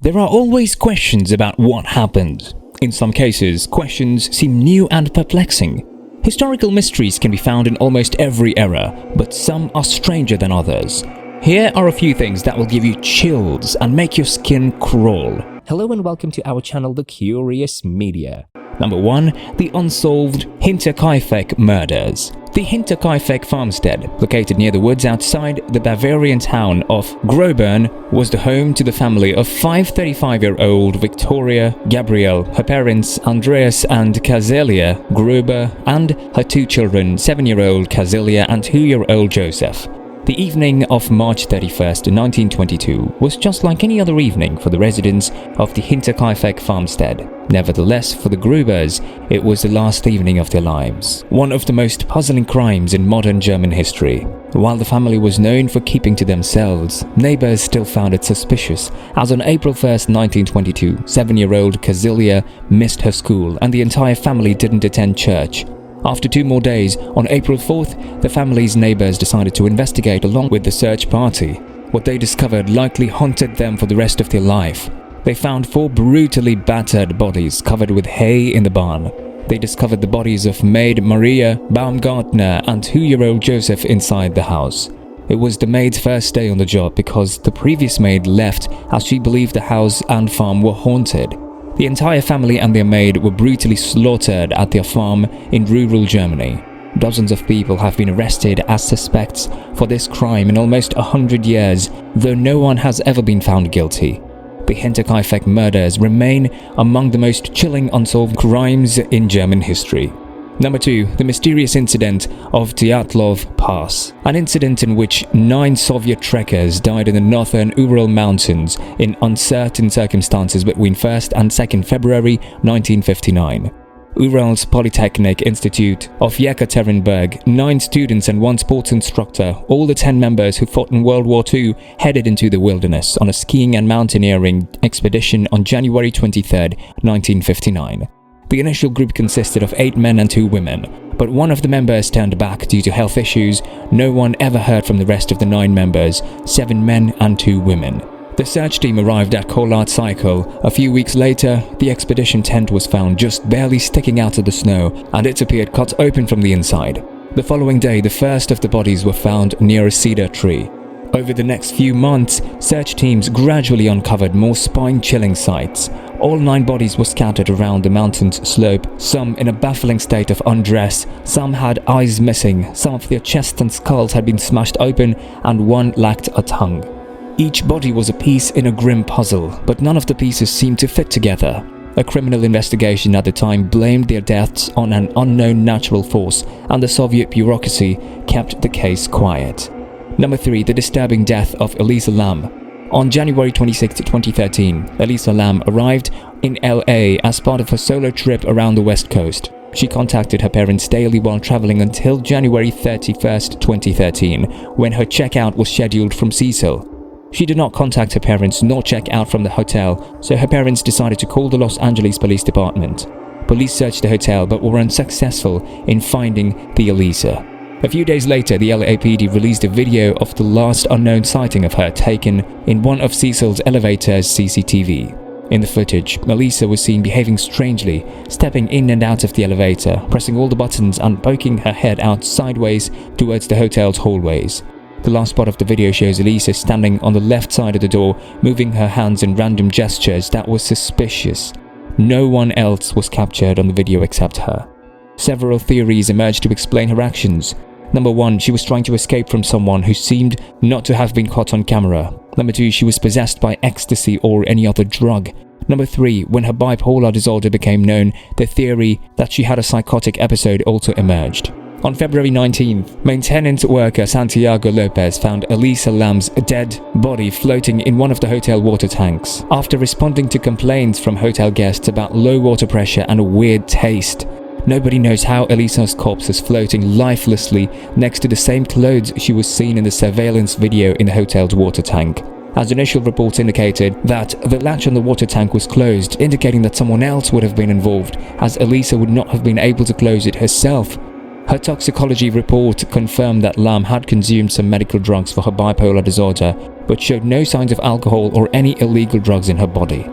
There are always questions about what happened. In some cases, questions seem new and perplexing. Historical mysteries can be found in almost every era, but some are stranger than others. Here are a few things that will give you chills and make your skin crawl. Hello and welcome to our channel, The Curious Media. Number 1. The Unsolved Hinterkaifeck Murders. The Hinterkaifeck farmstead, located near the woods outside the Bavarian town of Grobern, was the home to the family of 535-year-old Victoria Gabrielle, her parents Andreas and Kazelia Gruber, and her two children, 7-year-old Kazelia and 2-year-old Joseph. The evening of March 31st, 1922 was just like any other evening for the residents of the Hinterkaifeck farmstead. Nevertheless, for the Grubers, it was the last evening of their lives. One of the most puzzling crimes in modern German history. While the family was known for keeping to themselves, neighbors still found it suspicious, as on April 1st, 1922, 7-year-old Kazelia missed her school and the entire family didn't attend church. After 2 more days, on April 4th, the family's neighbors decided to investigate along with the search party. What they discovered likely haunted them for the rest of their life. They found 4 brutally battered bodies covered with hay in the barn. They discovered the bodies of maid Maria Baumgartner and 2-year-old Joseph inside the house. It was the maid's first day on the job because the previous maid left as she believed the house and farm were haunted. The entire family and their maid were brutally slaughtered at their farm in rural Germany. Dozens of people have been arrested as suspects for this crime in almost 100 years, though no one has ever been found guilty. The Hinterkaifeck murders remain among the most chilling unsolved crimes in German history. Number 2. The mysterious incident of Dyatlov Pass. An incident in which 9 Soviet trekkers died in the northern Ural Mountains in uncertain circumstances between 1st and 2nd February 1959. Ural's Polytechnic Institute of Yekaterinburg, 9 students and 1 sports instructor, all the 10 members who fought in World War II, headed into the wilderness on a skiing and mountaineering expedition on January 23, 1959. The initial group consisted of 8 men and 2 women, but one of the members turned back due to health issues. No one ever heard from the rest of the 9 members, 7 men and 2 women. The search team arrived at Kolat Cycle. A few weeks later, the expedition tent was found just barely sticking out of the snow, and it appeared cut open from the inside. The following day, the first of the bodies were found near a cedar tree. Over the next few months, search teams gradually uncovered more spine-chilling sights. All 9 bodies were scattered around the mountain's slope, some in a baffling state of undress, some had eyes missing, some of their chests and skulls had been smashed open, and one lacked a tongue. Each body was a piece in a grim puzzle, but none of the pieces seemed to fit together. A criminal investigation at the time blamed their deaths on an unknown natural force, and the Soviet bureaucracy kept the case quiet. Number 3. The disturbing death of Elisa Lam. On January 26, 2013, Elisa Lam arrived in LA as part of a solo trip around the West Coast. She contacted her parents daily while traveling until January 31, 2013, when her checkout was scheduled from Cecil. She did not contact her parents nor check out from the hotel, so her parents decided to call the Los Angeles Police Department. Police searched the hotel but were unsuccessful in finding the Elisa. A few days later, the LAPD released a video of the last unknown sighting of her taken in one of Cecil's elevator's CCTV. In the footage, Elisa was seen behaving strangely, stepping in and out of the elevator, pressing all the buttons and poking her head out sideways towards the hotel's hallways. The last part of the video shows Elisa standing on the left side of the door, moving her hands in random gestures that was suspicious. No one else was captured on the video except her. Several theories emerged to explain her actions. Number 1, she was trying to escape from someone who seemed not to have been caught on camera. Number 2, she was possessed by ecstasy or any other drug. Number 3, when her bipolar disorder became known, the theory that she had a psychotic episode also emerged. On February 19th, maintenance worker Santiago Lopez found Elisa Lam's dead body floating in one of the hotel water tanks. After responding to complaints from hotel guests about low water pressure and a weird taste, nobody knows how Elisa's corpse is floating lifelessly next to the same clothes she was seen in the surveillance video in the hotel's water tank. As initial reports indicated that the latch on the water tank was closed, indicating that someone else would have been involved, as Elisa would not have been able to close it herself. Her toxicology report confirmed that Lam had consumed some medical drugs for her bipolar disorder, but showed no signs of alcohol or any illegal drugs in her body.